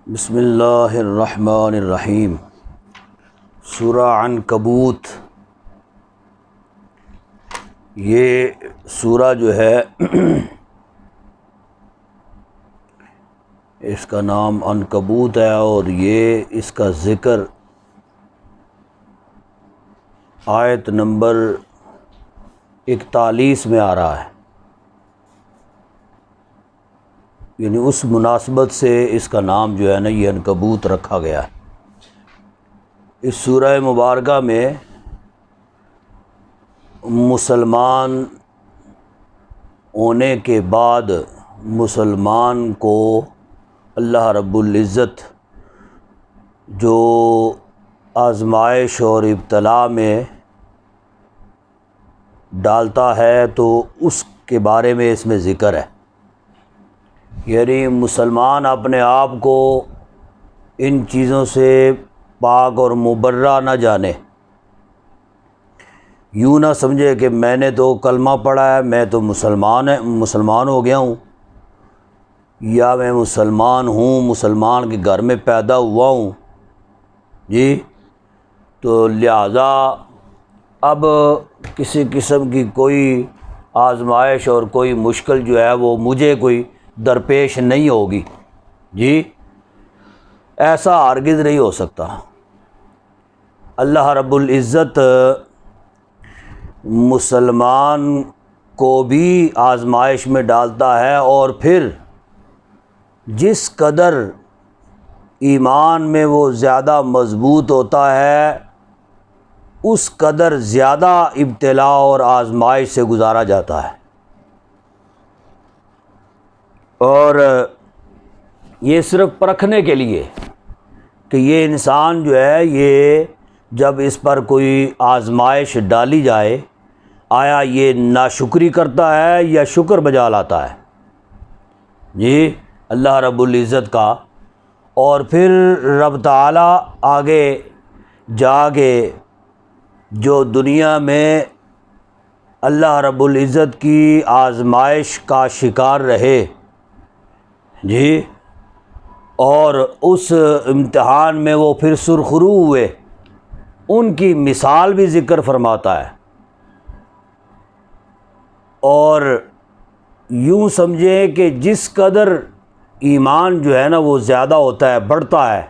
بسم اللہ الرحمن الرحیم۔ سورہ عنکبوت، یہ سورہ جو ہے اس کا نام عنکبوت ہے، اور یہ اس کا ذکر آیت نمبر 41 میں آ رہا ہے، یعنی اس مناسبت سے اس کا نام جو ہے نا یہ عنکبوت رکھا گیا ہے۔ اس سورہ مبارکہ میں مسلمان ہونے کے بعد مسلمان کو اللہ رب العزت جو آزمائش اور ابتلا میں ڈالتا ہے تو اس کے بارے میں اس میں ذکر ہے، یعنی مسلمان اپنے آپ کو ان چیزوں سے پاک اور مبرہ نہ جانے، یوں نہ سمجھے کہ میں نے تو کلمہ پڑھا ہے، میں تو مسلمان ہو گیا ہوں، یا میں مسلمان ہوں، مسلمان کے گھر میں پیدا ہوا ہوں جی، تو لہذا اب کسی قسم کی کوئی آزمائش اور کوئی مشکل جو ہے وہ مجھے کوئی درپیش نہیں ہوگی جی، ایسا ہرگز نہیں ہو سکتا۔ اللہ رب العزت مسلمان کو بھی آزمائش میں ڈالتا ہے، اور پھر جس قدر ایمان میں وہ زیادہ مضبوط ہوتا ہے اس قدر زیادہ ابتلا اور آزمائش سے گزارا جاتا ہے، اور یہ صرف پرکھنے کے لیے کہ یہ انسان جو ہے یہ جب اس پر کوئی آزمائش ڈالی جائے آیا یہ ناشکری کرتا ہے یا شکر بجا لاتا ہے جی اللہ رب العزت کا، اور پھر رب تعالیٰ آگے جا کے جو دنیا میں اللہ رب العزت کی آزمائش کا شکار رہے جی، اور اس امتحان میں وہ پھر سرخرو ہوئے، ان کی مثال بھی ذکر فرماتا ہے، اور یوں سمجھیں کہ جس قدر ایمان جو ہے نا وہ زیادہ ہوتا ہے، بڑھتا ہے۔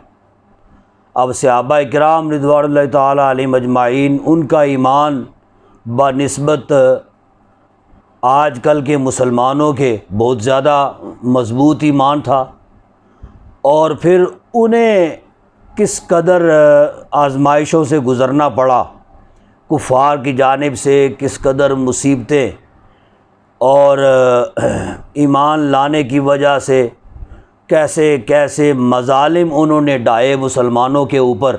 اب صحابہ کرام رضوان اللہ تعالیٰ علیہم اجمعین ان کا ایمان بنسبت آج کل کے مسلمانوں کے بہت زیادہ مضبوط ایمان تھا، اور پھر انہیں کس قدر آزمائشوں سے گزرنا پڑا، کفار کی جانب سے کس قدر مصیبتیں اور ایمان لانے کی وجہ سے کیسے کیسے مظالم انہوں نے ڈھائے مسلمانوں کے اوپر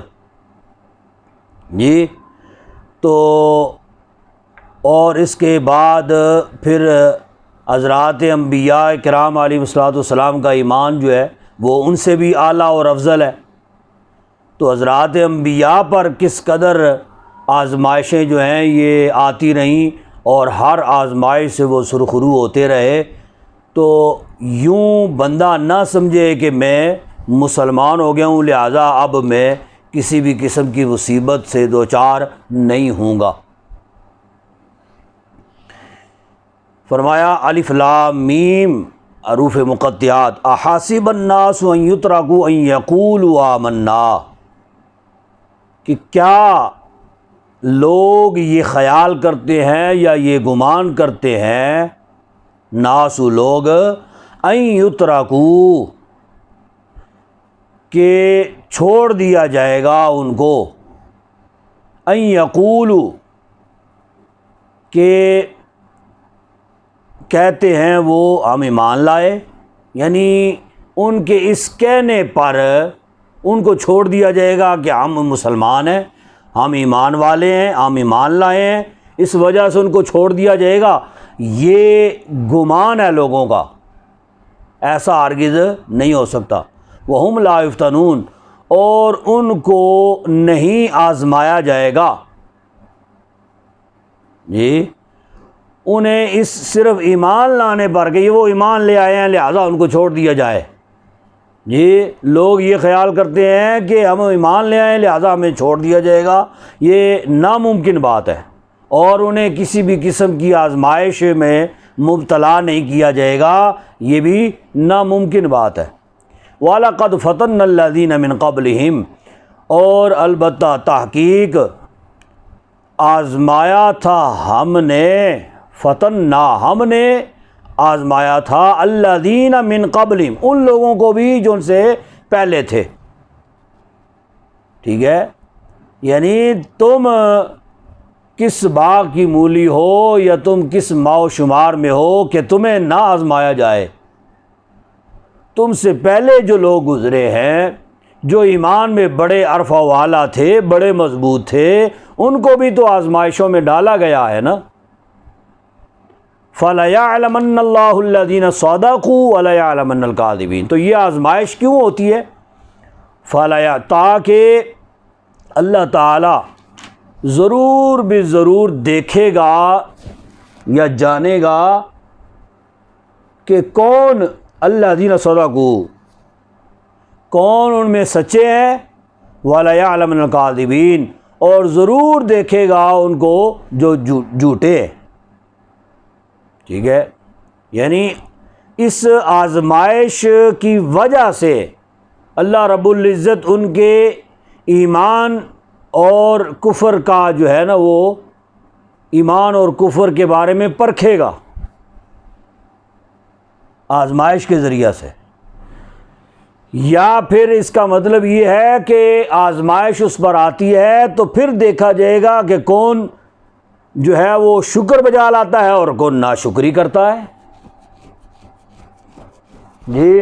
جی، تو اور اس کے بعد پھر حضرات انبیاء کرام علیہ السلام کا ایمان جو ہے وہ ان سے بھی اعلیٰ اور افضل ہے، تو حضرات انبیاء پر کس قدر آزمائشیں جو ہیں یہ آتی رہیں، اور ہر آزمائش سے وہ سرخرو ہوتے رہے، تو یوں بندہ نہ سمجھے کہ میں مسلمان ہو گیا ہوں لہٰذا اب میں کسی بھی قسم کی مصیبت سے دوچار نہیں ہوں گا۔ فرمایا الف لام میم حروف مقطعات، احاسب الناس ان یترکوا ان یقولوا آمنا، کہ کیا لوگ یہ خیال کرتے ہیں یا یہ گمان کرتے ہیں، ناس لوگ، ان یترکوا کہ چھوڑ دیا جائے گا ان کو، ان یقولوا کہ کہتے ہیں وہ ہم ایمان لائے، یعنی ان کے اس کہنے پر ان کو چھوڑ دیا جائے گا کہ ہم مسلمان ہیں، ہم ایمان والے ہیں، ہم ایمان لائے ہیں، اس وجہ سے ان کو چھوڑ دیا جائے گا، یہ گمان ہے لوگوں کا، ایسا ہرگز نہیں ہو سکتا۔ وَهُمْ لَا يُفْتَنُونَ، اور ان کو نہیں آزمایا جائے گا جی، انہیں اس صرف ایمان لانے پر کہ یہ وہ ایمان لے آئے ہیں لہذا ان کو چھوڑ دیا جائے، یہ لوگ یہ خیال کرتے ہیں کہ ہم ایمان لے آئیں لہٰذا ہمیں چھوڑ دیا جائے گا، یہ ناممکن بات ہے، اور انہیں کسی بھی قسم کی آزمائش میں مبتلا نہیں کیا جائے گا، یہ بھی ناممکن بات ہے۔ وَلَقَدْ فَتَنَّا الَّذِينَ مِن قَبْلِهِمْ، اور البتہ تحقیق آزمایا تھا ہم نے، فتننا ہم نے آزمایا تھا الذین من قبلہم، ان لوگوں کو بھی جو ان سے پہلے تھے، ٹھیک ہے، یعنی تم کس باغ کی مولی ہو یا تم کس ماؤ شمار میں ہو کہ تمہیں نہ آزمایا جائے، تم سے پہلے جو لوگ گزرے ہیں جو ایمان میں بڑے عرفہ والا تھے، بڑے مضبوط تھے، ان کو بھی تو آزمائشوں میں ڈالا گیا ہے نا۔ فَلَيَعْلَمَنَّ اللَّهُ الَّذِينَ صَدَقُوا وَلَيَعْلَمَنَّ الْكَاذِبِينَ، تو یہ آزمائش کیوں ہوتی ہے؟ تاکہ اللہ تعالی ضرور بے ضرور دیکھے گا یا جانے گا کہ کون الَّذِينَ صَدَقُوا، کون ان میں سچے ہیں، وَلَيَعْلَمَنَّ الْكَاذِبِينَ، اور ضرور دیکھے گا ان کو جو جھوٹے ہیں، ٹھیک ہے، یعنی اس آزمائش کی وجہ سے اللہ رب العزت ان کے ایمان اور کفر کا جو ہے نا وہ ایمان اور کفر کے بارے میں پرکھے گا آزمائش کے ذریعہ سے، یا پھر اس کا مطلب یہ ہے کہ آزمائش اس پر آتی ہے تو پھر دیکھا جائے گا کہ کون جو ہے وہ شکر بجا لاتا ہے اور کون ناشکری کرتا ہے، جی،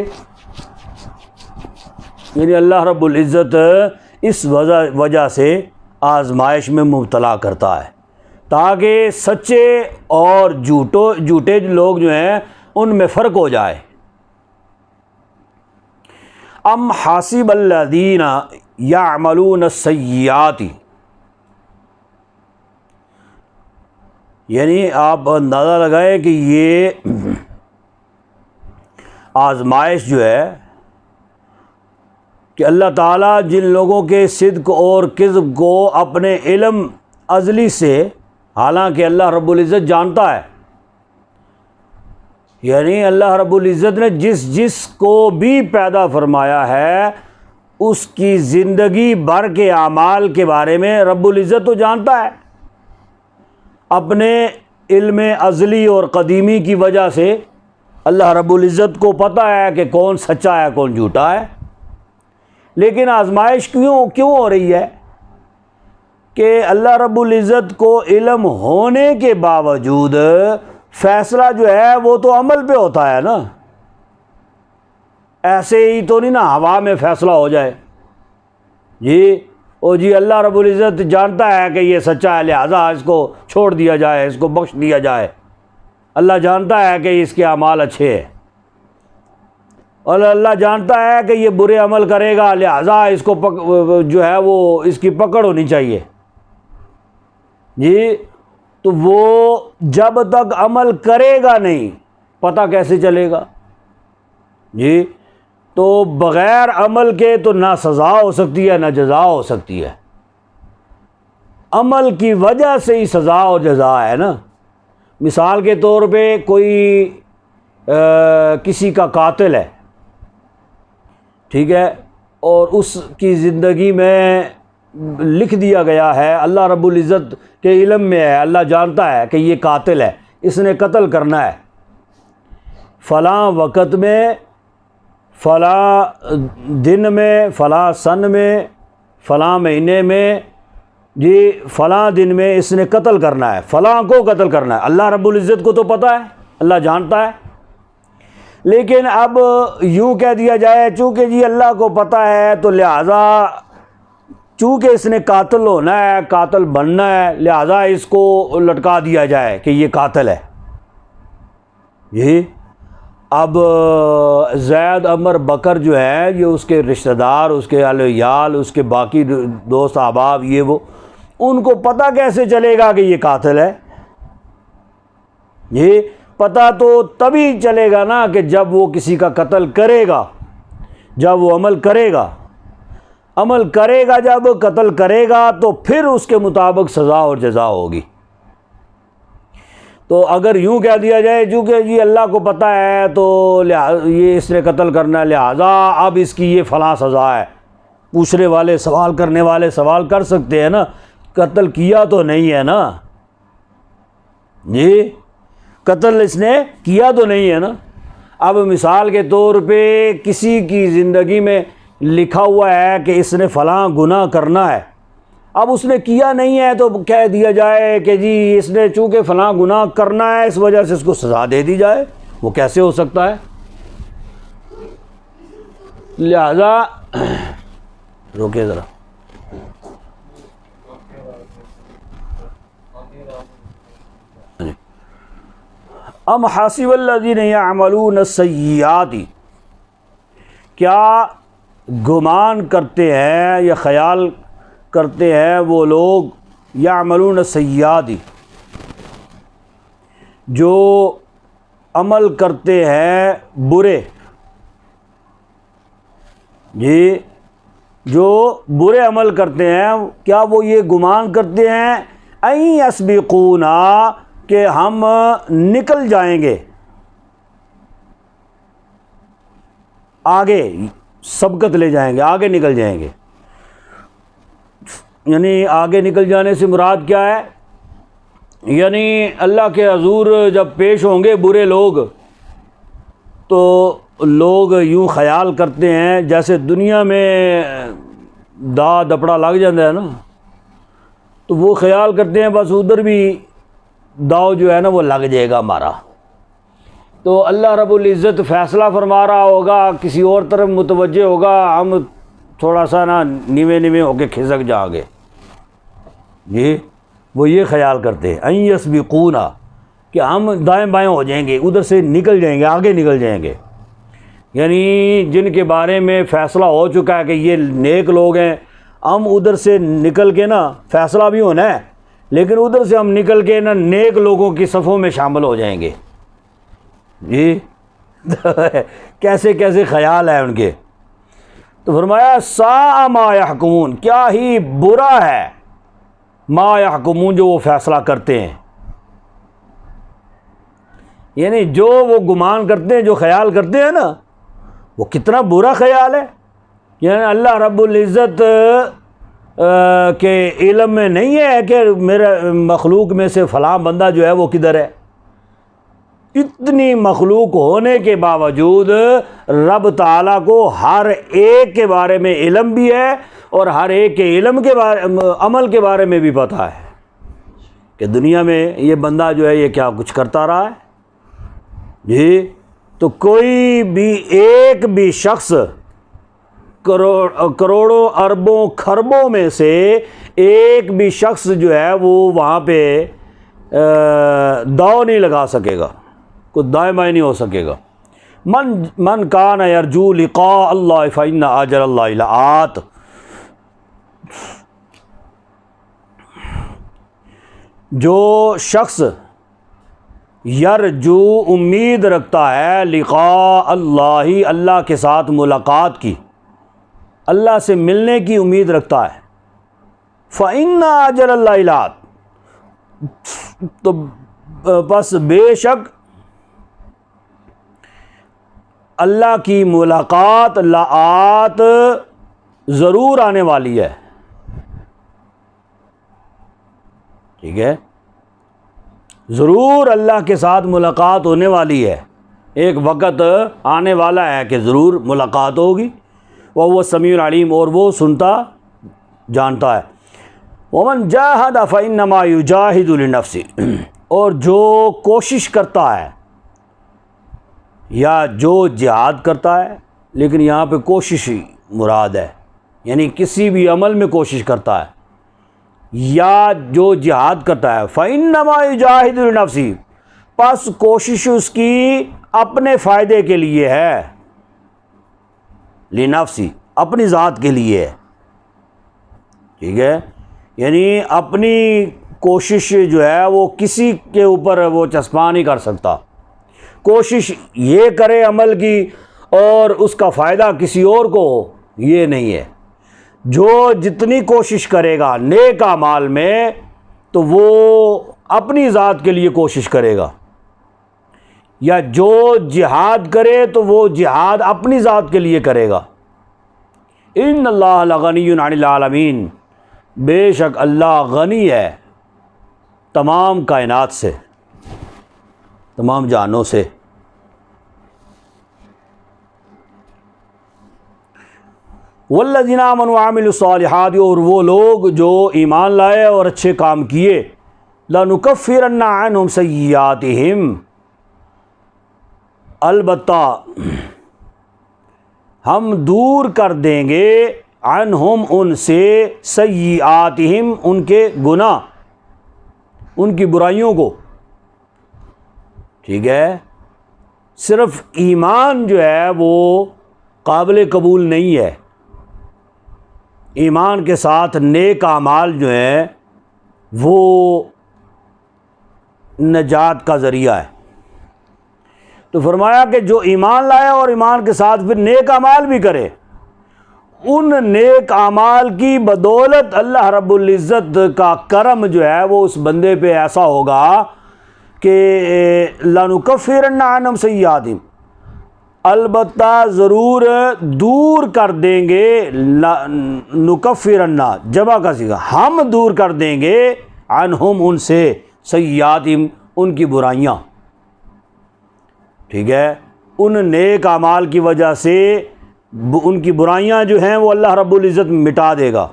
یعنی اللہ رب العزت اس وجہ سے آزمائش میں مبتلا کرتا ہے تاکہ سچے اور جھوٹے لوگ جو ہیں ان میں فرق ہو جائے۔ ام حاسب الذین یعملون السیئات، یعنی آپ اندازہ لگائیں کہ یہ آزمائش جو ہے کہ اللہ تعالیٰ جن لوگوں کے صدق اور کذب کو اپنے علم ازلی سے، حالانکہ اللہ رب العزت جانتا ہے، یعنی اللہ رب العزت نے جس کو بھی پیدا فرمایا ہے اس کی زندگی بھر کے اعمال کے بارے میں رب العزت تو جانتا ہے، اپنے علم ازلی اور قدیمی کی وجہ سے اللہ رب العزت کو پتہ ہے کہ کون سچا ہے کون جھوٹا ہے، لیکن آزمائش کیوں ہو رہی ہے کہ اللہ رب العزت کو علم ہونے کے باوجود فیصلہ جو ہے وہ تو عمل پہ ہوتا ہے نا، ایسے ہی تو نہیں نا ہوا میں فیصلہ ہو جائے، جی اللہ رب العزت جانتا ہے کہ یہ سچا ہے لہذا اس کو چھوڑ دیا جائے، اس کو بخش دیا جائے، اللہ جانتا ہے کہ اس کے اعمال اچھے ہیں، اور اللہ جانتا ہے کہ یہ برے عمل کرے گا لہذا اس کو جو ہے وہ اس کی پکڑ ہونی چاہیے، جی، تو وہ جب تک عمل کرے گا نہیں پتہ کیسے چلے گا، جی، تو بغیر عمل کے تو نہ سزا ہو سکتی ہے نہ جزا ہو سکتی ہے، عمل کی وجہ سے ہی سزا اور جزا ہے نا۔ مثال کے طور پہ کوئی کسی کا قاتل ہے، ٹھیک ہے، اور اس کی زندگی میں لکھ دیا گیا ہے، اللہ رب العزت کے علم میں ہے، اللہ جانتا ہے کہ یہ قاتل ہے، اس نے قتل کرنا ہے، فلاں وقت میں، فلاں دن میں، فلاں سن میں، فلاں مہینے میں، جی فلاں دن میں اس نے قتل کرنا ہے، فلاں کو قتل کرنا ہے، اللہ رب العزت کو تو پتہ ہے، اللہ جانتا ہے، لیکن اب یوں کہہ دیا جائے چونکہ جی اللہ کو پتہ ہے تو لہٰذا چونکہ اس نے قاتل ہونا ہے، قاتل بننا ہے، لہٰذا اس کو لٹکا دیا جائے کہ یہ قاتل ہے، جی، اب زید عمر بکر جو ہے یہ اس کے رشتہ دار، اس کے اہل و عیال، اس کے باقی دوست احباب، یہ وہ، ان کو پتہ کیسے چلے گا کہ یہ قاتل ہے؟ یہ پتہ تو تبھی چلے گا نا کہ جب وہ کسی کا قتل کرے گا، جب وہ عمل کرے گا جب قتل کرے گا تو پھر اس کے مطابق سزا اور جزا ہوگی۔ تو اگر یوں کہہ دیا جائے چونکہ جی اللہ کو پتہ ہے تو یہ اس نے قتل کرنا ہے لہٰذا اب اس کی یہ فلاں سزا ہے، پوچھنے والے سوال کرنے والے سوال کر سکتے ہیں نا، قتل کیا تو نہیں ہے نا جی، قتل اس نے کیا تو نہیں ہے نا۔ اب مثال کے طور پہ کسی کی زندگی میں لکھا ہوا ہے کہ اس نے فلاں گناہ کرنا ہے، اب اس نے کیا نہیں ہے تو کہہ دیا جائے کہ جی اس نے چونکہ فلاں گناہ کرنا ہے اس وجہ سے اس کو سزا دے دی جائے، وہ کیسے ہو سکتا ہے؟ لہذا روکے ذرا، ام حاسب الذین یعملون السیئات، کیا گمان کرتے ہیں یا خیال کرتے ہیں وہ لوگ یعملون السیئات جو عمل کرتے ہیں برے، جی جو برے عمل کرتے ہیں، کیا وہ یہ گمان کرتے ہیں ان یسبقونا کہ ہم نکل جائیں گے، آگے سبقت لے جائیں گے، آگے نکل جائیں گے؟ یعنی آگے نکل جانے سے مراد کیا ہے؟ یعنی اللہ کے حضور جب پیش ہوں گے برے لوگ تو لوگ یوں خیال کرتے ہیں جیسے دنیا میں دا دپڑا لگ جاتا ہے نا، تو وہ خیال کرتے ہیں بس ادھر بھی داؤ جو ہے نا وہ لگ جائے گا ہمارا، تو اللہ رب العزت فیصلہ فرما رہا ہوگا، کسی اور طرف متوجہ ہوگا، ہم تھوڑا سا نا نیوے ہو کے کھسک جائیں گے، جی وہ یہ خیال کرتے ہیں ان یسبقونا کہ ہم دائیں بائیں ہو جائیں گے، ادھر سے نکل جائیں گے، آگے نکل جائیں گے، یعنی جن کے بارے میں فیصلہ ہو چکا ہے کہ یہ نیک لوگ ہیں، ہم ادھر سے نکل کے نا فیصلہ بھی ہونا ہے لیکن ادھر سے ہم نکل کے نا نیک لوگوں کی صفوں میں شامل ہو جائیں گے، جی کیسے کیسے خیال ہے ان کے۔ تو فرمایا ساء ما یحکمون، کیا ہی برا ہے ما یحکمون جو وہ فیصلہ کرتے ہیں، یعنی جو وہ گمان کرتے ہیں، جو خیال کرتے ہیں نا وہ کتنا برا خیال ہے۔ یعنی اللہ رب العزت کے علم میں نہیں ہے کہ میرے مخلوق میں سے فلاں بندہ جو ہے وہ کدھر ہے، اتنی مخلوق ہونے کے باوجود رب تعالیٰ کو ہر ایک کے بارے میں علم بھی ہے اور ہر ایک کے علم کے عمل کے بارے میں بھی پتہ ہے کہ دنیا میں یہ بندہ جو ہے یہ کیا کچھ کرتا رہا ہے، جی تو کوئی بھی ایک بھی شخص کروڑوں اربوں خربوں میں سے ایک بھی شخص جو ہے وہ وہاں پہ داؤ نہیں لگا سکے گا، کوئی دائیں بائیں نہیں ہو سکے گا۔ من کان یرجو لقاء اللہ فإن اجل اللہ لآت، جو شخص یرجو امید رکھتا ہے لقاء اللہ، اللہ کے ساتھ ملاقات کی، اللہ سے ملنے کی امید رکھتا ہے، فإن اجل اللہ لآت، تو بس بے شک اللہ کی ملاقات لآت ضرور آنے والی ہے، ٹھیک ہے، ضرور اللہ کے ساتھ ملاقات ہونے والی ہے، ایک وقت آنے والا ہے کہ ضرور ملاقات ہوگی، وہ سمیع العلیم، اور وہ سنتا جانتا ہے۔ ومن جاہد فإنما یجاہد لنفسہ، اور جو کوشش کرتا ہے یا جو جہاد کرتا ہے، لیکن یہاں پہ کوشش ہی مراد ہے، یعنی کسی بھی عمل میں کوشش کرتا ہے یا جو جہاد کرتا ہے، فإنما یجاہد لنفسہ، پس کوشش اس کی اپنے فائدے کے لیے ہے، لنفسی اپنی ذات کے لیے ہے، ٹھیک ہے، یعنی اپنی کوشش جو ہے وہ کسی کے اوپر وہ چسپاں نہیں کر سکتا، کوشش یہ کرے عمل کی اور اس کا فائدہ کسی اور کو ہو، یہ نہیں ہے۔ جو جتنی کوشش کرے گا نیک اعمال میں تو وہ اپنی ذات کے لیے کوشش کرے گا، یا جو جہاد کرے تو وہ جہاد اپنی ذات کے لیے کرے گا۔ ان اللہ لغنی عن العالمین، بے شک اللہ غنی ہے تمام کائنات سے، تمام جہانوں سے۔ والذین آمنوا وعملوا الصالحات، اور وہ لوگ جو ایمان لائے اور اچھے کام کیے، لنکفرن عنہم سیئاتہم، البتہ ہم دور کر دیں گے عنہم ان سے، سیئاتہم ان کے گناہ، ان کی برائیوں کو۔ ٹھیک ہے، صرف ایمان جو ہے وہ قابل قبول نہیں ہے، ایمان کے ساتھ نیک اعمال جو ہیں وہ نجات کا ذریعہ ہے۔ تو فرمایا کہ جو ایمان لائے اور ایمان کے ساتھ پھر نیک اعمال بھی کرے، ان نیک اعمال کی بدولت اللہ رب العزت کا کرم جو ہے وہ اس بندے پہ ایسا ہوگا کہ لنکفرن عنہم سیئاتہم، البتہ ضرور دور کر دیں گے، نکفرن جمع کا صیغہ، ہم دور کر دیں گے عنہم ان سے، سیئاتہم ان کی برائیاں۔ ٹھیک ہے، ان نیک اعمال کی وجہ سے ان کی برائیاں جو ہیں وہ اللہ رب العزت مٹا دے گا۔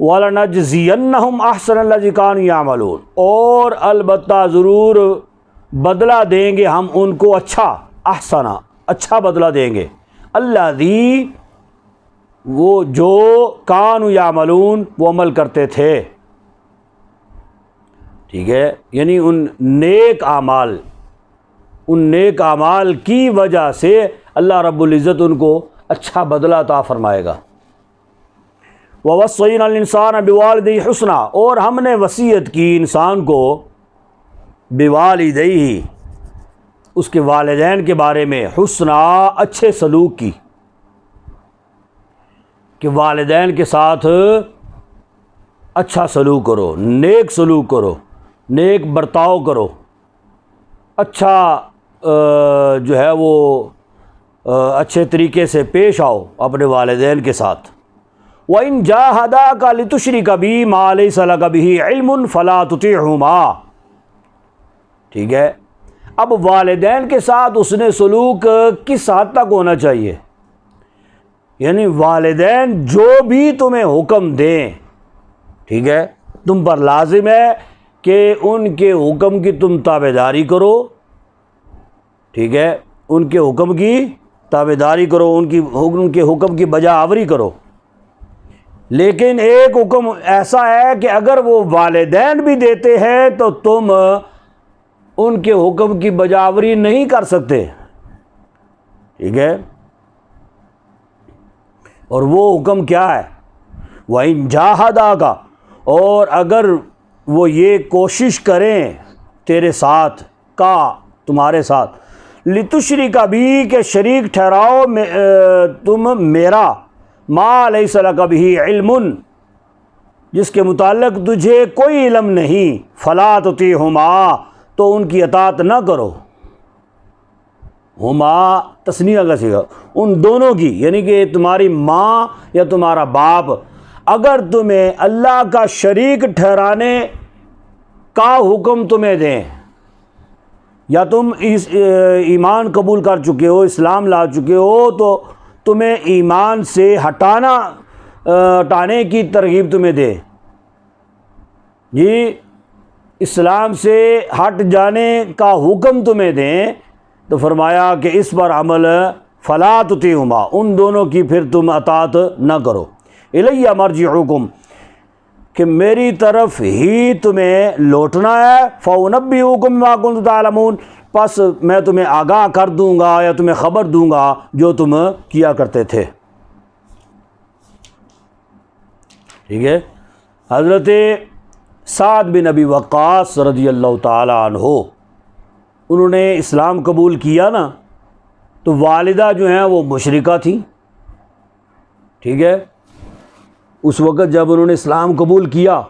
وَلَنَجْزِيَنَّهُمْ أَحْسَنَ الَّذِي كَانُوا يَعْمَلُونَ، اور البتہ ضرور بدلہ دیں گے ہم ان کو اچھا بدلہ دیں گے، الذی وہ جو کانوا یعملون وہ عمل کرتے تھے۔ ٹھیک ہے، یعنی ان نیک اعمال کی وجہ سے اللہ رب العزت ان کو اچھا بدلہ عطا فرمائے گا۔ وَوَصَّيْنَا الْإِنسَانَ بِوَالِدَيْهِ حُسْنًا، اور ہم نے وصیت کی انسان کو بِوَالِدَيْهِ، اس کے والدین کے بارے میں، حسنا اچھے سلوک کی، کہ والدین کے ساتھ اچھا سلوک کرو، نیک سلوک کرو، نیک برتاؤ کرو، اچھا جو ہے وہ اچھے طریقے سے پیش آؤ اپنے والدین کے ساتھ۔ وَإِن جَاهَدَاكَ لِتُشْرِكَ بِي مَا لَيْسَ لَكَ بِهِ عِلْمٌ فَلَا تُطِعْهُمَا۔ ٹھیک ہے، اب والدین کے ساتھ اس نے سلوک کس حد تک ہونا چاہیے؟ یعنی والدین جو بھی تمہیں حکم دیں، ٹھیک ہے، تم پر لازم ہے کہ ان کے حکم کی تم تابعداری کرو، ٹھیک ہے، ان کے حکم کی تابعداری کرو، ان کے حکم کی بجا آوری کرو۔ لیکن ایک حکم ایسا ہے کہ اگر وہ والدین بھی دیتے ہیں تو تم ان کے حکم کی بجاوری نہیں کر سکتے، ٹھیک ہے، اور وہ حکم کیا ہے؟ وَإِن جَاهَدَاكَ، اور اگر وہ یہ کوشش کریں تیرے ساتھ، تمہارے ساتھ، لِتُشْرِكَ بِي، کہ شریک ٹھہراؤ تم میرا، مَا لَيْسَ لَكَ بِهِ عِلْمٌ، جس کے متعلق تجھے کوئی علم نہیں، فَلَا تُطِعْهُمَا، تو ان کی اطاعت نہ کرو۔ ہما تثنیہ کا صیغہ، ان دونوں کی، یعنی کہ تمہاری ماں یا تمہارا باپ اگر تمہیں اللہ کا شریک ٹھہرانے کا حکم تمہیں دیں، یا تم ایمان قبول کر چکے ہو، اسلام لا چکے ہو، تو تمہیں ایمان سے ہٹانے کی ترغیب تمہیں دے، جی اسلام سے ہٹ جانے کا حکم تمہیں دیں، تو فرمایا کہ اس پر عمل، فلا تطیعہما، ان دونوں کی پھر تم اطاعت نہ کرو۔ الیہ مرجعکم، کہ میری طرف ہی تمہیں لوٹنا ہے، فأنبئکم بما کنتم تعلمون، پس میں تمہیں آگاہ کر دوں گا یا تمہیں خبر دوں گا جو تم کیا کرتے تھے۔ ٹھیک ہے، حضرت سعد بن ابی وقاص رضی اللہ تعالی عنہ، انہوں نے اسلام قبول کیا نا، تو والدہ جو ہیں وہ مشرکہ تھیں، ٹھیک ہے، اس وقت جب انہوں نے اسلام قبول کیا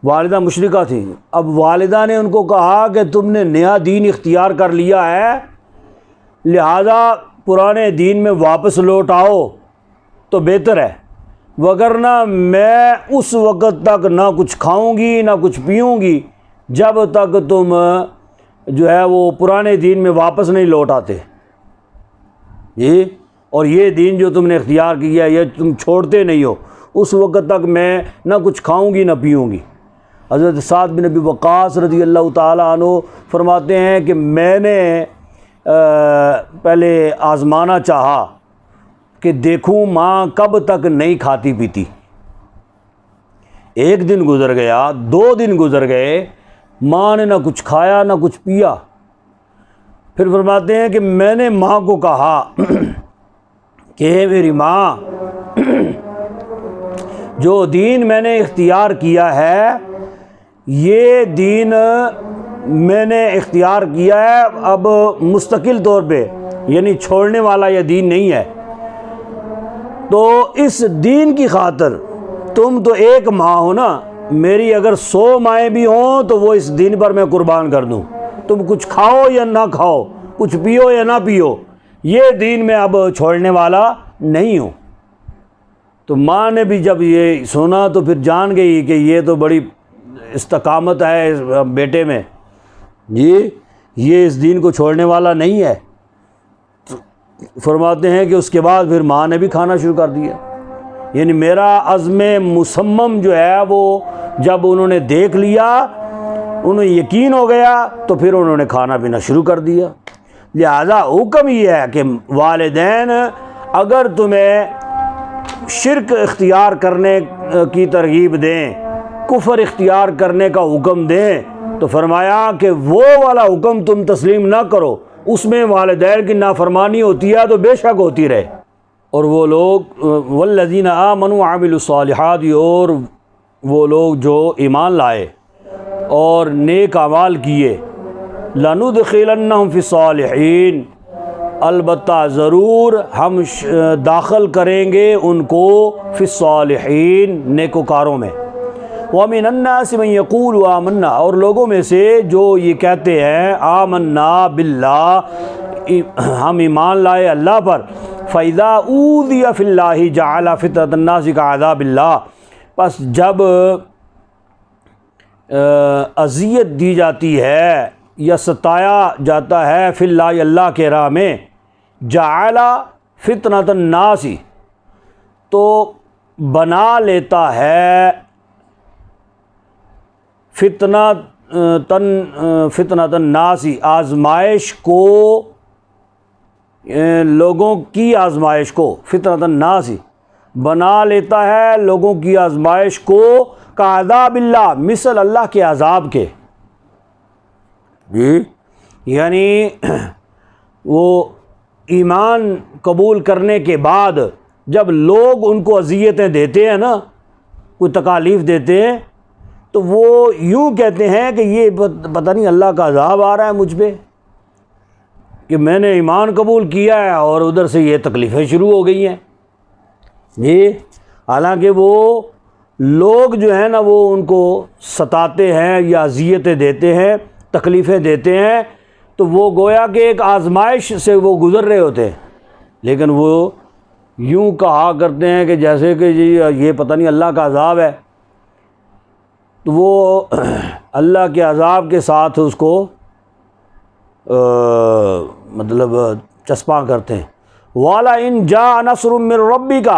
والدہ مشرکہ تھیں۔ اب والدہ نے ان کو کہا کہ تم نے نیا دین اختیار کر لیا ہے، لہذا پرانے دین میں واپس لوٹ آؤ تو بہتر ہے، وگرنہ میں اس وقت تک نہ کچھ کھاؤں گی نہ کچھ پیوں گی جب تک تم جو ہے وہ پرانے دین میں واپس نہیں لوٹ آتے، جی، اور یہ دین جو تم نے اختیار کیا ہے یہ تم چھوڑتے نہیں ہو، اس وقت تک میں نہ کچھ کھاؤں گی نہ پیوں گی۔ حضرت سعد بن ابی وقاص رضی اللہ تعالیٰ عنہ فرماتے ہیں کہ میں نے پہلے آزمانا چاہا کہ دیکھوں ماں کب تک نہیں کھاتی پیتی۔ ایک دن گزر گیا، 2 دن گزر گئے، ماں نے نہ کچھ کھایا نہ کچھ پیا۔ پھر فرماتے ہیں کہ میں نے ماں کو کہا کہ میری ماں، جو دین میں نے اختیار کیا ہے یہ دین میں نے اختیار کیا ہے اب مستقل طور پہ، یعنی چھوڑنے والا یہ دین نہیں ہے، تو اس دین کی خاطر تم تو ایک ماں ہو نا، میری اگر 100 مائیں بھی ہوں تو وہ اس دین پر میں قربان کر دوں، تم کچھ کھاؤ یا نہ کھاؤ، کچھ پیو یا نہ پیو، یہ دین میں اب چھوڑنے والا نہیں ہوں۔ تو ماں نے بھی جب یہ سنا تو پھر جان گئی کہ یہ تو بڑی استقامت ہے اس بیٹے میں، جی، یہ اس دین کو چھوڑنے والا نہیں ہے۔ فرماتے ہیں کہ اس کے بعد پھر ماں نے بھی کھانا شروع کر دیا، یعنی میرا عزم مصمم جو ہے وہ جب انہوں نے دیکھ لیا، انہیں یقین ہو گیا تو پھر انہوں نے کھانا پینا شروع کر دیا۔ لہذا حکم یہ ہے کہ والدین اگر تمہیں شرک اختیار کرنے کی ترغیب دیں، کفر اختیار کرنے کا حکم دیں، تو فرمایا کہ وہ والا حکم تم تسلیم نہ کرو، اس میں والدین کی نافرمانی ہوتی ہے تو بے شک ہوتی رہے۔ اور وہ لوگ والذین آمنوا وعملوا الصالحات، اور وہ لوگ جو ایمان لائے اور نیک اعمال کیے، لندخلنہم فی الصالحین، البتہ ضرور ہم داخل کریں گے ان کو فی الصالحین، نیکوکاروں میں۔ وَمِنَ النَّاسِ مَن يَقُولُ آمَنَّا، اور لوگوں میں سے جو یہ کہتے ہیں آمنا باللہ، ہم ایمان لائے اللہ پر، فَإِذَا أُوذِيَ فِي اللَّهِ جَعَلَ فِتْنَةَ النَّاسِ كَعَذَابِ اللَّهِ، پس جب اذیت دی جاتی ہے یا ستایا جاتا ہے فی اللہ، اللہ کے راہ میں، جعل فتنۃ الناس، تو بنا لیتا ہے فتنۃ الناس، آزمائش کو، لوگوں کی آزمائش کو، فتنۃ الناس بنا لیتا ہے لوگوں کی آزمائش کو، کعذاب اللہ، مثل اللہ کے عذاب کے، جی، یعنی وہ ایمان قبول کرنے کے بعد جب لوگ ان کو اذیتیں دیتے ہیں نا، کوئی تکالیف دیتے ہیں، تو وہ یوں کہتے ہیں کہ یہ پتہ نہیں اللہ کا عذاب آ رہا ہے مجھ پہ کہ میں نے ایمان قبول کیا ہے اور ادھر سے یہ تکلیفیں شروع ہو گئی ہیں، جی، حالانکہ وہ لوگ جو ہیں نا وہ ان کو ستاتے ہیں یا اذیتیں دیتے ہیں، تکلیفیں دیتے ہیں، تو وہ گویا کہ ایک آزمائش سے وہ گزر رہے ہوتے ہیں، لیکن وہ یوں کہا کرتے ہیں کہ جیسے کہ جی یہ پتہ نہیں اللہ کا عذاب ہے، تو وہ اللہ کے عذاب کے ساتھ اس کو مطلب چسپاں کرتے ہیں۔ والا ان جا نصر من ربک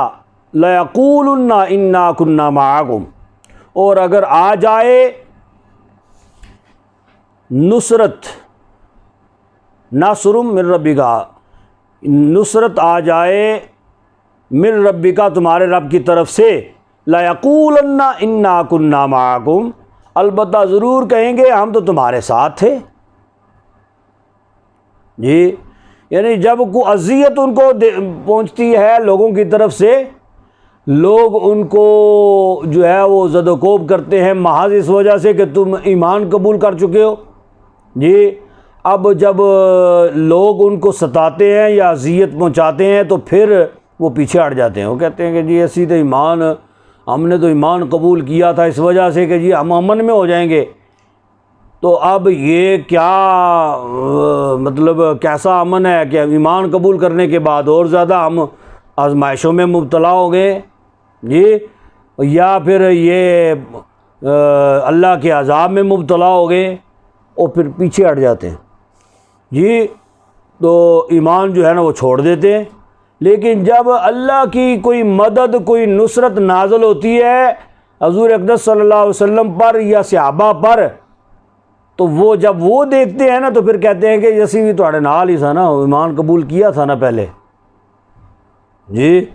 لیقولن انا کنا معکم، اور اگر آ جائے نصرت، نصر من ربک، نصرت آ جائے من ربک، تمہارے رب کی طرف سے، لیقولن انا کنا معکم، البتہ ضرور کہیں گے ہم تو تمہارے ساتھ تھے، جی، یعنی جب کوئی اذیت ان کو پہنچتی ہے لوگوں کی طرف سے، لوگ ان کو جو ہے وہ زد و کوب کرتے ہیں محض اس وجہ سے کہ تم ایمان قبول کر چکے ہو، جی، اب جب لوگ ان کو ستاتے ہیں یا اذیت پہنچاتے ہیں تو پھر وہ پیچھے ہٹ جاتے ہیں. وہ کہتے ہیں کہ جی اسی تو ایمان، ہم نے تو ایمان قبول کیا تھا اس وجہ سے کہ جی ہم امن میں ہو جائیں گے. تو اب یہ کیا مطلب کیسا امن ہے کہ ایمان قبول کرنے کے بعد اور زیادہ ہم آزمائشوں میں مبتلا ہو گئے جی، یا پھر یہ اللہ کے عذاب میں مبتلا ہو گئے اور پھر پیچھے ہٹ جاتے ہیں جی. تو ایمان جو ہے نا وہ چھوڑ دیتے ہیں. لیکن جب اللہ کی کوئی مدد، کوئی نصرت نازل ہوتی ہے حضور اقدس صلی اللہ علیہ وسلم پر یا صحابہ پر، تو وہ جب وہ دیکھتے ہیں نا تو پھر کہتے ہیں کہ جیسی بھی تھوڑے نال ہی تھا نا، ایمان قبول کیا تھا نا پہلے جی،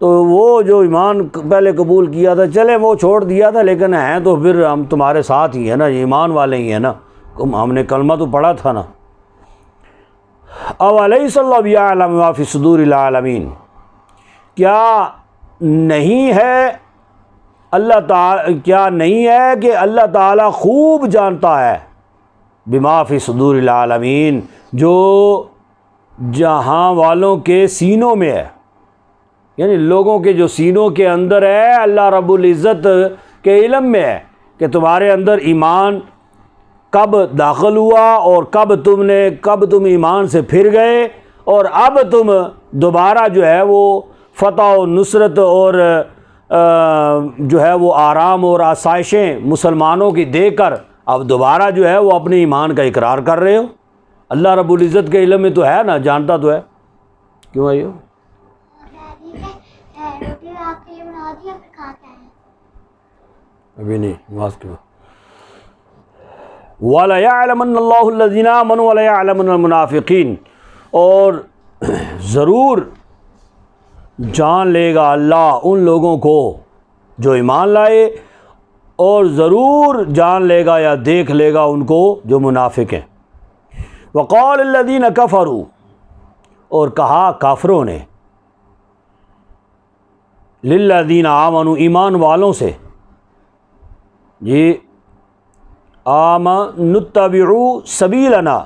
تو وہ جو ایمان پہلے قبول کیا تھا چلے وہ چھوڑ دیا تھا، لیکن ہیں تو پھر ہم تمہارے ساتھ ہی ہیں نا، ایمان والے ہی ہیں نا، ہم نے کلمہ تو پڑھا تھا نا. اولیس اللہ یعلم ما فی صدور العالمین، کیا نہیں ہے کہ اللہ تعالیٰ خوب جانتا ہے بما فی صدور العالمین، جو جہاں والوں کے سینوں میں ہے، یعنی لوگوں کے جو سینوں کے اندر ہے اللہ رب العزت کے علم میں ہے کہ تمہارے اندر ایمان کب داخل ہوا اور کب تم ایمان سے پھر گئے، اور اب تم دوبارہ جو ہے وہ فتح و نصرت اور جو ہے وہ آرام اور آسائشیں مسلمانوں کی دے کر اب دوبارہ جو ہے وہ اپنے ایمان کا اقرار کر رہے ہو. اللہ رب العزت کے علم میں تو ہے نا، جانتا تو ہے. کیوں آئی ہو؟ ابھی نہیں نماز کے بعد. وَلَيَعْلَمَنَّ اللَّهُ الَّذِينَ آمَنُوا وَلَيَعْلَمَنَّ الْمُنَافِقِينَ، اور ضرور جان لے گا اللہ ان لوگوں کو جو ایمان لائے، اور ضرور جان لے گا یا دیکھ لے گا ان کو جو منافق ہیں. وَقَالَ الَّذِينَ كَفَرُوا، اور کہا کافروں نے، لِلَّذِينَ آمَنُوا ایمان والوں سے، جی نتبعوا سبیلنا،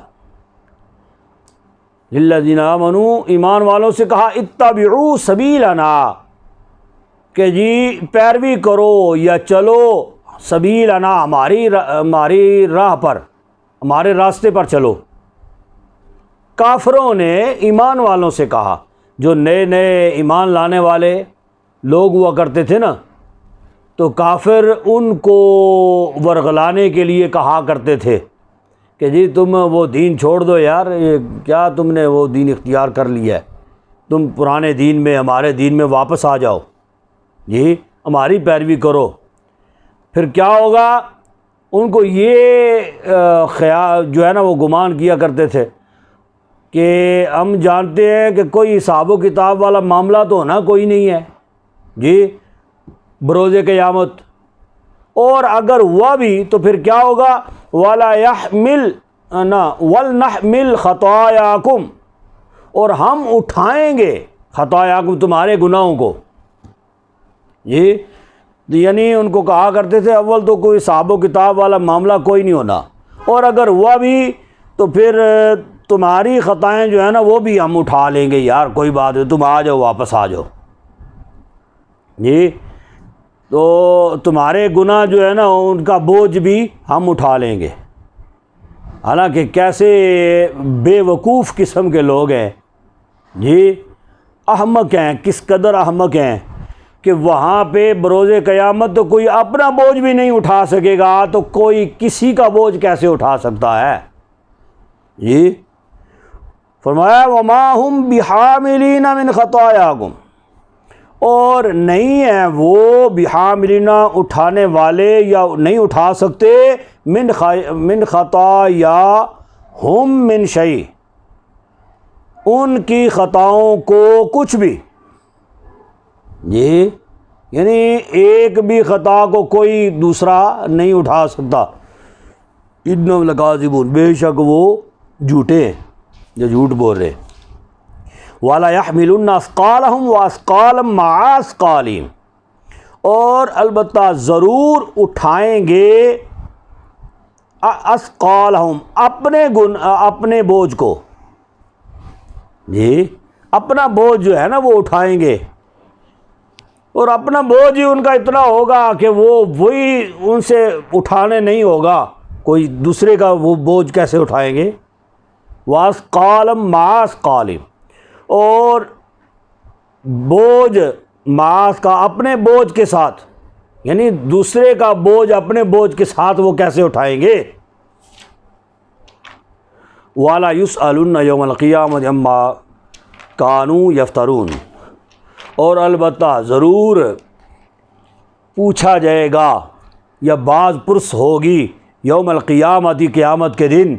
للذین آمنوا ایمان والوں سے کہا اتبعوا سبیلنا، کہ جی پیروی کرو یا چلو سبیلنا، ہماری راہ پر، ہمارے راستے پر چلو. کافروں نے ایمان والوں سے کہا، جو نئے نئے ایمان لانے والے لوگ ہوا کرتے تھے نا، تو کافر ان کو ورغلانے کے لیے کہا کرتے تھے کہ جی تم وہ دین چھوڑ دو یار، یہ کیا تم نے وہ دین اختیار کر لیا ہے، تم پرانے دین میں، ہمارے دین میں واپس آ جاؤ، جی ہماری پیروی کرو. پھر کیا ہوگا؟ ان کو یہ خیال جو ہے نا وہ گمان کیا کرتے تھے کہ ہم جانتے ہیں کہ کوئی حساب و کتاب والا معاملہ تو ہونا کوئی نہیں ہے جی بروز قیامت، اور اگر ہوا بھی تو پھر کیا ہوگا؟ وَلْنَحْمِلْ خَطَايَاكُمْ، اور ہم اٹھائیں گے خطاياكم تمہارے گناہوں کو. جی یعنی ان کو کہا کرتے تھے اول تو کوئی حساب و کتاب والا معاملہ کوئی نہیں ہونا، اور اگر ہوا بھی تو پھر تمہاری خطائیں جو ہے نا وہ بھی ہم اٹھا لیں گے یار، کوئی بات نہیں، تم آ جاؤ، واپس آ جاؤ. جی تو تمہارے گناہ جو ہے نا ان کا بوجھ بھی ہم اٹھا لیں گے. حالانکہ کیسے بے وقوف قسم کے لوگ ہیں جی، احمق ہیں، کس قدر احمق ہیں کہ وہاں پہ بروز قیامت تو کوئی اپنا بوجھ بھی نہیں اٹھا سکے گا، تو کوئی کسی کا بوجھ کیسے اٹھا سکتا ہے. جی فرمایا وَمَا هُمْ بِحَامِلِينَ مِنْ خَطَايَاكُمْ، اور نہیں ہیں وہ بحاملین اٹھانے والے یا نہیں اٹھا سکتے من خطایا ہم من شیء، ان کی خطاؤں کو کچھ بھی. جی یعنی ایک بھی خطا کو کوئی دوسرا نہیں اٹھا سکتا. انہم لکاذبون، بے شک وہ جھوٹے ہیں جو جھوٹ بول رہے. وَلَا يَحْمِلُنَّ أَثْقَالَهُمْ وَأَثْقَالًا مَعَ أَثْقَالِهِمْ، اور البتہ ضرور اٹھائیں گے اثقالہم اپنے بوجھ کو، جی اپنا بوجھ جو ہے نا وہ اٹھائیں گے، اور اپنا بوجھ ہی ان کا اتنا ہوگا کہ وہی ان سے اٹھانے نہیں ہوگا، کوئی دوسرے کا وہ بوجھ کیسے اٹھائیں گے؟ وَأَثْقَالًا مَعَ أَثْقَالِهِمْ، اور بوجھ معاذ کا اپنے بوجھ کے ساتھ، یعنی دوسرے کا بوجھ اپنے بوجھ کے ساتھ وہ کیسے اٹھائیں گے؟ وَلَا يُسْأَلُنَّ يَوْمَ الْقِيَامَةِ عَمَّا كَانُوا يَفْتَرُونَ، اور البتہ ضرور پوچھا جائے گا یا باز پرس ہوگی یوم القیامت، قیامت کے دن،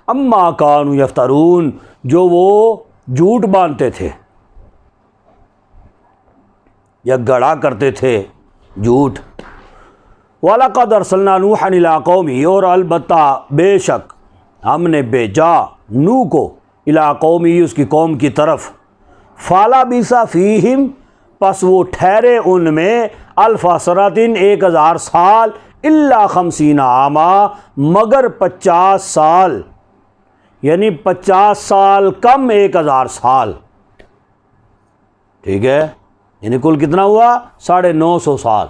اما کانوا یفترون، جو وہ جھوٹ باندھتے تھے یا گڑا کرتے تھے جھوٹ۔ وَلَقَدْ أَرْسَلْنَا نُوحًا إِلَىٰ قَوْمِهِ، اور البتہ بے شک ہم نے بھیجا نوح کو اِلیٰ قومہ، اس کی قوم کی طرف، فَلَبِثَ فِیہم، پس وہ ٹھہرے ان میں، الف سنۃ 1000 سال، الا 50 عاما، مگر 50 سال، یعنی 50 سال کم 1000 سال، ٹھیک ہے، یعنی کل کتنا ہوا؟ 950 سال۔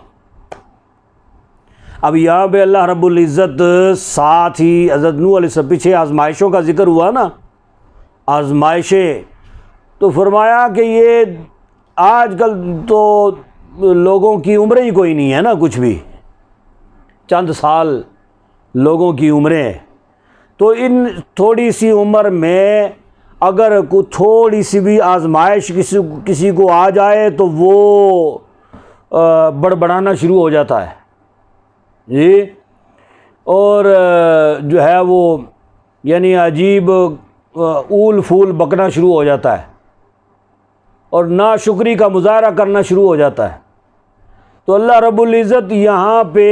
اب یہاں پہ اللہ رب العزت ساتھ ہی حضرت نوح علیہ السلام، پیچھے آزمائشوں کا ذکر ہوا نا، آزمائشیں، تو فرمایا کہ یہ آج کل تو لوگوں کی عمریں ہی کوئی نہیں ہے نا، کچھ بھی چند سال لوگوں کی عمریں، تو ان تھوڑی سی عمر میں اگر کوئی تھوڑی سی بھی آزمائش کسی کو آ جائے تو وہ بڑبڑانا شروع ہو جاتا ہے، جی، اور جو ہے وہ یعنی عجیب اول پھول بکنا شروع ہو جاتا ہے، اور ناشکری کا مظاہرہ کرنا شروع ہو جاتا ہے۔ تو اللہ رب العزت یہاں پہ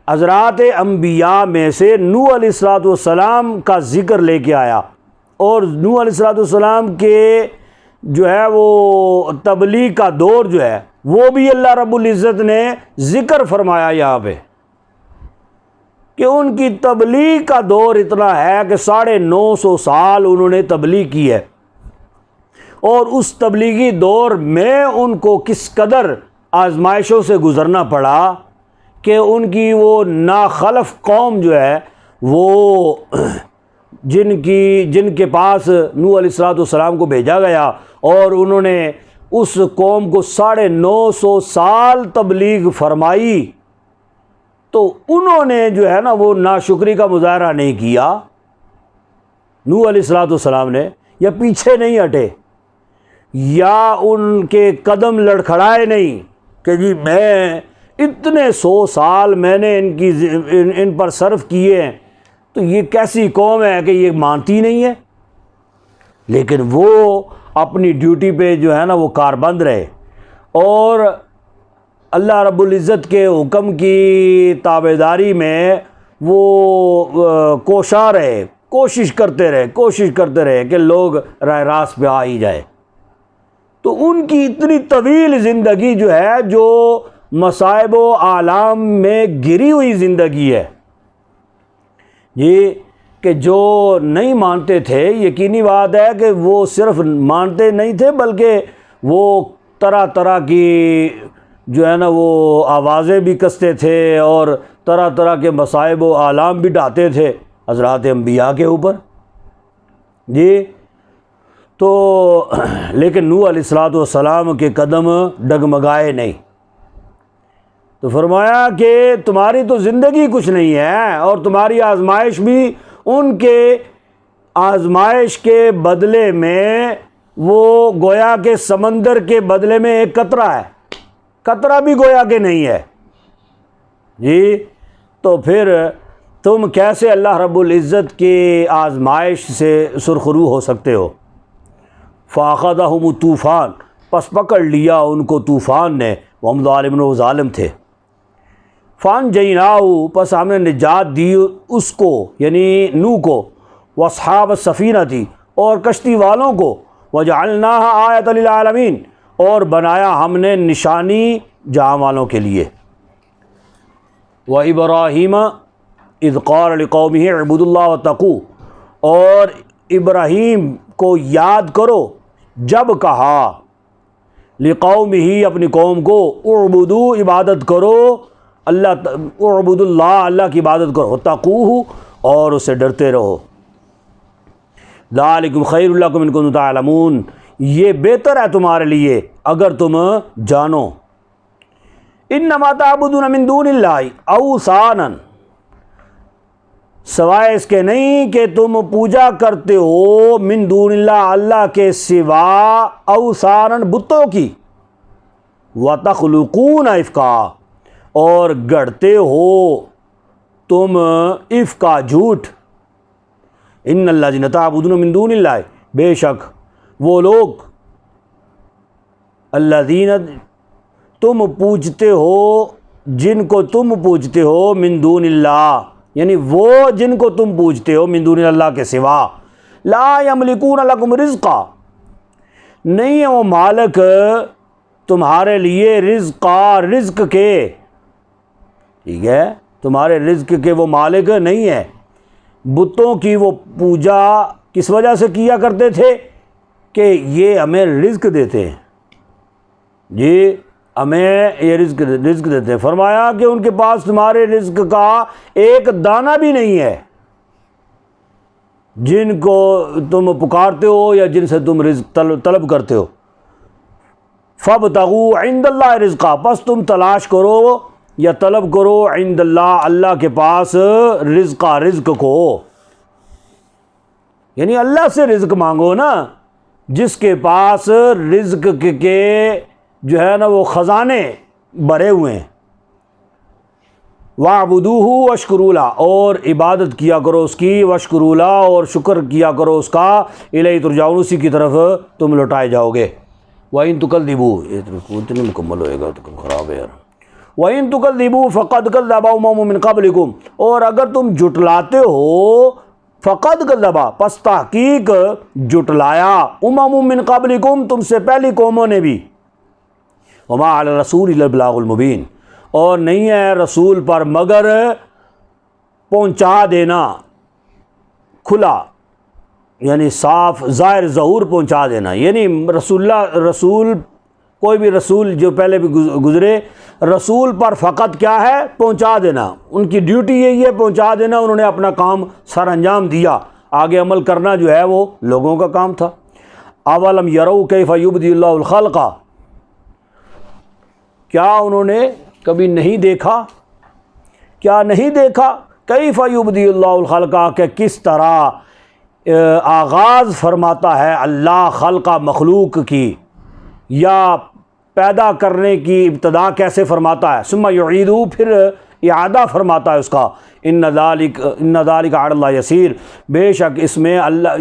حضرات انبیاء میں سے نوح علیہ السلام کا ذکر لے کے آیا، اور نوح علیہ السلام کے جو ہے وہ تبلیغ کا دور جو ہے وہ بھی اللہ رب العزت نے ذکر فرمایا یہاں پہ، کہ ان کی تبلیغ کا دور اتنا ہے کہ 950 سال انہوں نے تبلیغ کی ہے، اور اس تبلیغی دور میں ان کو کس قدر آزمائشوں سے گزرنا پڑا کہ ان کی وہ ناخلف قوم جو ہے وہ جن کے پاس نوح علیہ السلام کو بھیجا گیا، اور انہوں نے اس قوم کو 950 سال تبلیغ فرمائی، تو انہوں نے جو ہے نا وہ ناشکری کا مظاہرہ نہیں کیا نوح علیہ السلام نے، یا پیچھے نہیں ہٹے، یا ان کے قدم لڑکھڑائے نہیں کہ جی میں اتنے 100 سال میں نے ان پر صرف کیے ہیں، تو یہ کیسی قوم ہے کہ یہ مانتی نہیں ہے، لیکن وہ اپنی ڈیوٹی پہ جو ہے نا وہ کاربند رہے، اور اللہ رب العزت کے حکم کی تابعداری میں وہ کوشاں رہے، کوشش کرتے رہے کہ لوگ راہ راست پہ آ ہی جائے۔ تو ان کی اتنی طویل زندگی جو ہے، جو مصائب و آلام میں گری ہوئی زندگی ہے، یہ کہ جو نہیں مانتے تھے، یقینی بات ہے کہ وہ صرف مانتے نہیں تھے بلکہ وہ طرح طرح کی جو ہے نا وہ آوازیں بھی کستے تھے، اور طرح طرح کے مصائب و آلام بھی ڈھاتے تھے حضرات انبیاء کے اوپر، جی۔ تو لیکن نوح علیہ السلام کے قدم ڈگمگائے نہیں، تو فرمایا کہ تمہاری تو زندگی کچھ نہیں ہے، اور تمہاری آزمائش بھی ان کے آزمائش کے بدلے میں وہ گویا کہ سمندر کے بدلے میں ایک قطرہ ہے، قطرہ بھی گویا کہ نہیں ہے، جی۔ تو پھر تم کیسے اللہ رب العزت کی آزمائش سے سرخرو ہو سکتے ہو؟ فَأَخَذَهُمُ الطوفان، پس پکڑ لیا ان کو طوفان نے، وَهُمْ ظَالِمُونَ، وہ ظالم تھے۔ فَأَنجَيْنَاهُ، پس ہم نے نجات دی اس کو یعنی نوح کو، وَأَصْحَابَ السَّفِينَةِ، اور کشتی والوں کو، وَجَعَلْنَاهَا آیَةً لِلْعَالَمِينَ، اور بنایا ہم نے نشانی جہاں والوں کے لیے۔ وَإِبْرَاہِيمَ، اذ قال لقومہ اعبدوا اللہ واتقوا، اور ابراہیم کو یاد کرو جب کہا لقومہ اپنی قوم کو اعبدوا عبادت کرو اللہ، اعبدوا اللہ اللہ کی عبادت کرو، واتقوہ اور اسے ڈرتے رہو، ذالکم خیر لکم ان کنتم تعلمون، یہ بہتر ہے تمہارے لیے اگر تم جانو، انما تعبدون من دون اللہ اوثانا، سوائے اس کے نہیں کہ تم پوجا کرتے ہو من دون اللہ اللہ کے سوا اوثانا بتوں کی، وتخلقون افکا اور گڑھتے ہو تم افکا جھوٹ، ان الذین تعبدون من دون اللہ، بے شک وہ لوگ الذین تم پوجتے ہو، جن کو تم پوجتے ہو من دون اللہ، یعنی وہ جن کو تم پوجتے ہو من دون اللہ کے سوا، لا یملکون لکم رزقا، نہیں ہے وہ مالک تمہارے لیے رزق کے، ٹھیک ہے، تمہارے رزق کے وہ مالک نہیں ہے۔ بتوں کی وہ پوجا کس وجہ سے کیا کرتے تھے کہ یہ ہمیں رزق دیتے ہیں، جی ہمیں یہ رزق دیتے ہیں، فرمایا کہ ان کے پاس تمہارے رزق کا ایک دانہ بھی نہیں ہے، جن کو تم پکارتے ہو یا جن سے تم رزق طلب کرتے ہو، فابتغوا عند اللہ رزقا، پس تم تلاش کرو یا طلب کرو عند اللہ اللہ کے پاس رزق کو، یعنی اللہ سے رزق مانگو نا، جس کے پاس رزق کے جو ہے نا وہ خزانے بھرے ہوئے ہیں، وَاعْبُدُوهُ وَاشْكُرُوا لَهُ، اور عبادت کیا کرو اس کی، وَاشْكُرُوا لَهُ اور شکر کیا کرو اس کا، الیہ ترجعون اسی کی طرف تم لوٹائے جاؤ گے، وَإِن تُكَذِّبُوا، یہ اتنی مکمل ہوئے گا تو خراب ہے یار، وَإِن تُكَذِّبُوا فَقَدْ كَذَّبَ أُمَمٌ مِّن قَبْلِكُمْ، اور اگر تم جھٹلاتے ہو، فقد کذبا پس تحقیق جھٹلایا، امم من قبلکم تم سے پہلی قوموں نے بھی، وما علی الرسول الا البلاغ المبین، اور نہیں ہے رسول پر مگر پہنچا دینا کھلا، یعنی صاف ظاہر ظہور پہنچا دینا، یعنی رسول کوئی بھی رسول جو پہلے بھی گزرے، رسول پر فقط کیا ہے پہنچا دینا، ان کی ڈیوٹی یہی ہے پہنچا دینا، انہوں نے اپنا کام سر انجام دیا، آگے عمل کرنا جو ہے وہ لوگوں کا کام تھا۔ اولم یروا کیف یبدی اللہ الخلق، کیا انہوں نے کبھی نہیں دیکھا، کیا نہیں دیکھا کیف یبدی اللہ الخلق کہ کس طرح آغاز فرماتا ہے اللہ خلق مخلوق کی، یا پیدا کرنے کی ابتدا کیسے فرماتا ہے، ثم یعیدہ پھر اعادہ فرماتا ہے اس کا، ان ذالک علی اللہ یسیر، بے شک اس میں اللہ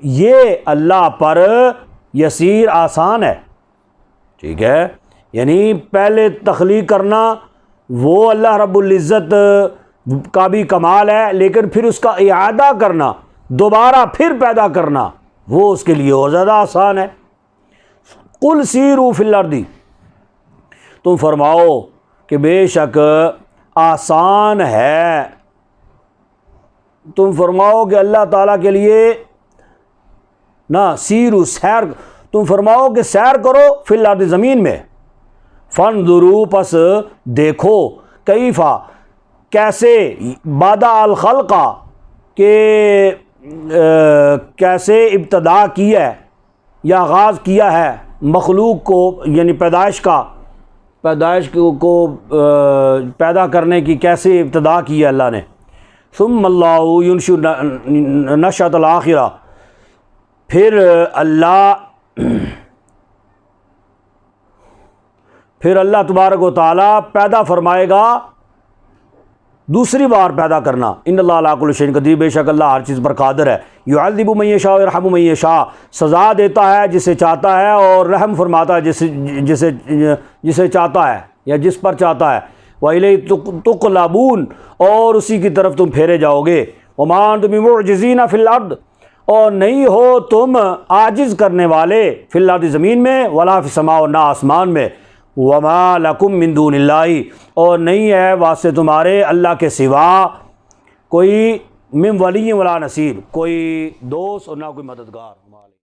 یہ اللہ پر یسیر آسان ہے، ٹھیک ہے، یعنی پہلے تخلیق کرنا وہ اللہ رب العزت کا بھی کمال ہے، لیکن پھر اس کا اعادہ کرنا، دوبارہ پھر پیدا کرنا، وہ اس کے لیے اور زیادہ آسان ہے۔ قل سیروا فی الارض، تم فرماؤ کہ بے شک آسان ہے، تم فرماؤ کہ اللہ تعالیٰ کے لیے نا سیرو سیر، تم فرماؤ کہ سیر کرو فی الارض زمین میں، فانظروا پس دیکھو، کیفا کیسے، بادہ الخلق کہ کیسے ابتدا کی ہے یا آغاز کیا ہے مخلوق کو، یعنی پیدائش کو پیدا کرنے کی کیسے ابتدا کی ہے اللہ نے، ثم اللہ ینشئ نشأۃ الآخرہ، پھر اللہ تبارک و تعالیٰ پیدا فرمائے گا دوسری بار پیدا کرنا، ان اللہ علی کل شیء قدیر، بے شک اللہ ہر چیز پر قادر ہے، یعذب من یشاء ویرحم من یشاء، سزا دیتا ہے جسے چاہتا ہے اور رحم فرماتا ہے جسے چاہتا ہے یا جس پر چاہتا ہے، وَإِلَيْهِ تُقْلَبُونَ اور اسی کی طرف تم پھیرے جاؤ گے، وَمَا أَنتُم بِمُعْجِزِينَ فِي الْأَرْضِ اور نہیں ہو تم عاجز کرنے والے فی الارض زمین میں، ولا فی السماء اور نہ آسمان میں، وَمَا لَكُم مِّن دُونِ اللَّهِ اور نہیں ہے واسطے تمہارے اللہ کے سوا کوئی من ولی ولا نصیر، کوئی دوست اور نہ کوئی مددگار۔